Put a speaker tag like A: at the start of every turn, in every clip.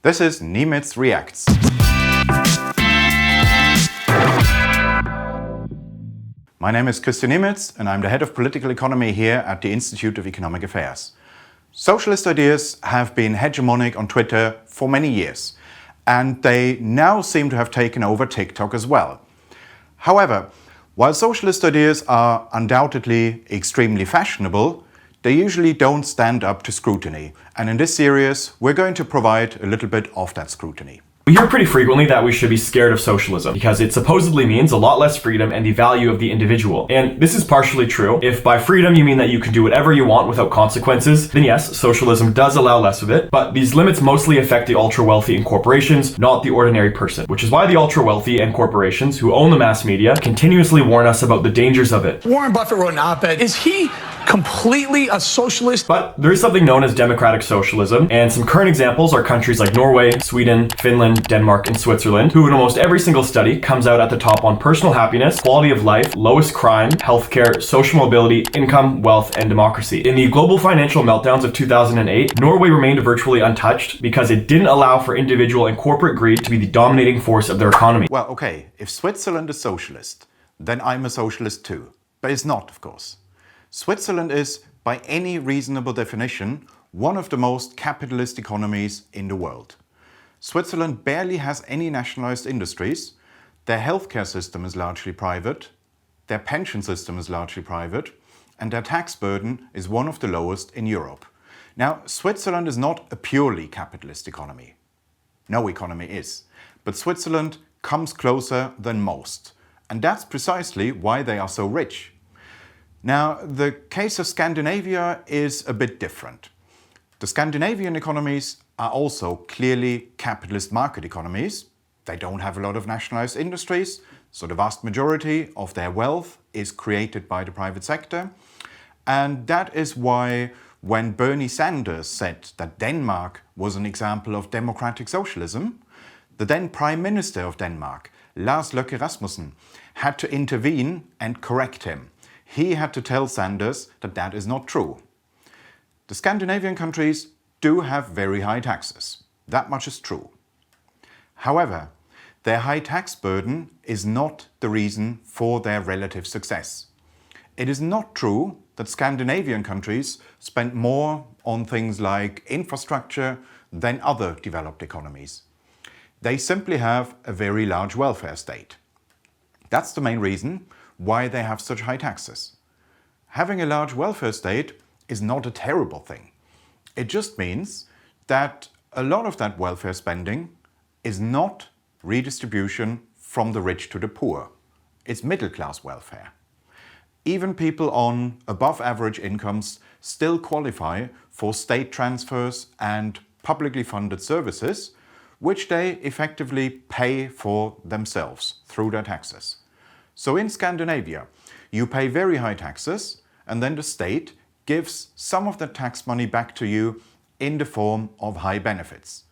A: This is Niemietz Reacts. My name is Christian Niemietz and I'm the head of political economy here at the Institute of Economic Affairs. Socialist ideas have been hegemonic on Twitter for many years, and they now seem to have taken over TikTok as well. However, while socialist ideas are undoubtedly extremely fashionable, they usually don't stand up to scrutiny, and in this series we're going to provide a little bit of that scrutiny.
B: We hear pretty frequently that we should be scared of socialism because it supposedly means a lot less freedom and the value of the individual. And this is partially true. If by freedom you mean that you can do whatever you want without consequences, then yes, socialism does allow less of it, but these limits mostly affect the ultra-wealthy and corporations, not the ordinary person, which is why the ultra-wealthy and corporations who own the mass media continuously warn us about the dangers of it.
C: Warren Buffett wrote an op-ed. Is he completely a socialist?
B: But there is something known as democratic socialism, and some current examples are countries like Norway, Sweden, Finland, Denmark, and Switzerland, who in almost every single study comes out at the top on personal happiness, quality of life, lowest crime, healthcare, social mobility, income, wealth, and democracy. In the global financial meltdowns of 2008, Norway remained virtually untouched because it didn't allow for individual and corporate greed to be the dominating force of their economy.
A: Well, okay, if Switzerland is socialist, then I'm a socialist too. But it's not, of course. Switzerland is, by any reasonable definition, one of the most capitalist economies in the world. Switzerland barely has any nationalized industries, their healthcare system is largely private, their pension system is largely private, and their tax burden is one of the lowest in Europe. Now, Switzerland is not a purely capitalist economy. No economy is. But Switzerland comes closer than most. And that's precisely why they are so rich. Now, the case of Scandinavia is a bit different. The Scandinavian economies are also clearly capitalist market economies. They don't have a lot of nationalized industries, so the vast majority of their wealth is created by the private sector. And that is why when Bernie Sanders said that Denmark was an example of democratic socialism, the then Prime Minister of Denmark, Lars Løkke Rasmussen, had to intervene and correct him. He had to tell Sanders that that is not true. The Scandinavian countries do have very high taxes. That much is true. However, their high tax burden is not the reason for their relative success. It is not true that Scandinavian countries spend more on things like infrastructure than other developed economies. They simply have a very large welfare state. That's the main reason why they have such high taxes. Having a large welfare state is not a terrible thing. It just means that a lot of that welfare spending is not redistribution from the rich to the poor. It's middle-class welfare. Even people on above average incomes still qualify for state transfers and publicly funded services, which they effectively pay for themselves through their taxes. So in Scandinavia, you pay very high taxes, and then the state gives some of the tax money back to you in the form of high benefits.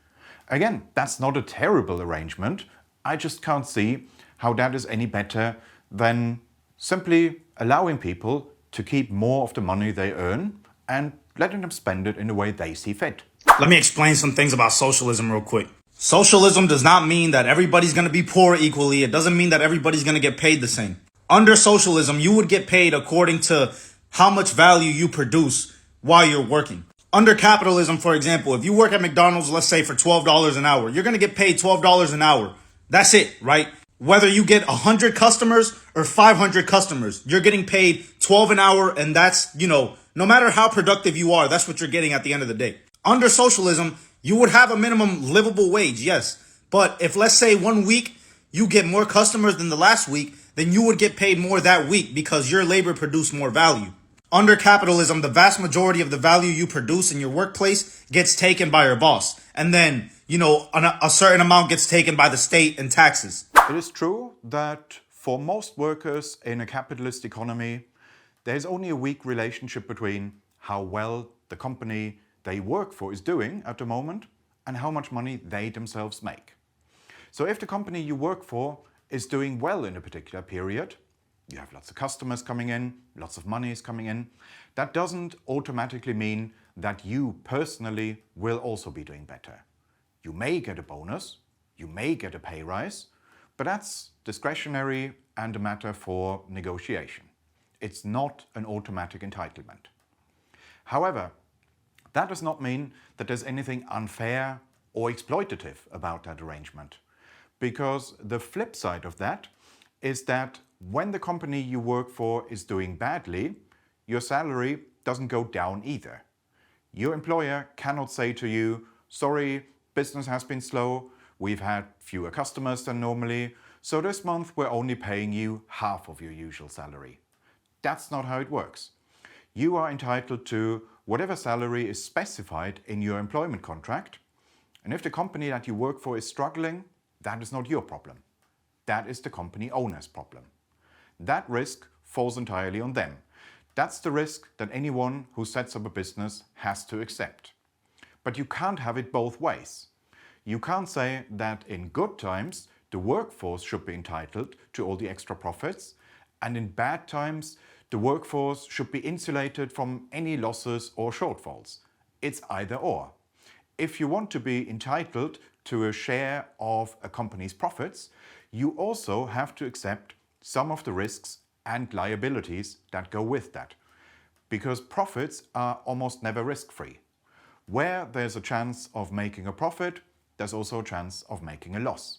A: Again, that's not a terrible arrangement. I just can't see how that is any better than simply allowing people to keep more of the money they earn and letting them spend it in the way they see fit.
D: Let me explain some things about socialism real quick. Socialism does not mean that everybody's going to be poor equally. It doesn't mean that everybody's going to get paid the same. Under socialism, you would get paid according to how much value you produce while you're working. Under capitalism, for example, if you work at McDonald's, let's say for $12 an hour, you're going to get paid $12 an hour. That's it, right? Whether you get 100 customers or 500 customers, you're getting paid 12 an hour, and that's, no matter how productive you are, that's what you're getting at the end of the day. Under socialism, you would have a minimum livable wage, yes. But if, let's say, one week you get more customers than the last week, then you would get paid more that week because your labor produced more value. Under capitalism, the vast majority of the value you produce in your workplace gets taken by your boss. And then, a certain amount gets taken by the state and taxes.
A: It is true that for most workers in a capitalist economy, there's only a weak relationship between how well the company they work for is doing at the moment and how much money they themselves make. So if the company you work for is doing well in a particular period, you have lots of customers coming in, lots of money is coming in, that doesn't automatically mean that you personally will also be doing better. You may get a bonus, you may get a pay rise, but that's discretionary and a matter for negotiation. It's not an automatic entitlement. However, that does not mean that there's anything unfair or exploitative about that arrangement, because the flip side of that is that when the company you work for is doing badly, your salary doesn't go down either. Your employer cannot say to you, sorry, business has been slow, we've had fewer customers than normally, so this month we're only paying you half of your usual salary. That's not how it works. You are entitled to whatever salary is specified in your employment contract, and if the company that you work for is struggling, that is not your problem. That is the company owner's problem. That risk falls entirely on them. That's the risk that anyone who sets up a business has to accept. But you can't have it both ways. You can't say that in good times the workforce should be entitled to all the extra profits, and in bad times the workforce should be insulated from any losses or shortfalls. It's either or. If you want to be entitled to a share of a company's profits, you also have to accept some of the risks and liabilities that go with that. Because profits are almost never risk-free. Where there's a chance of making a profit, there's also a chance of making a loss.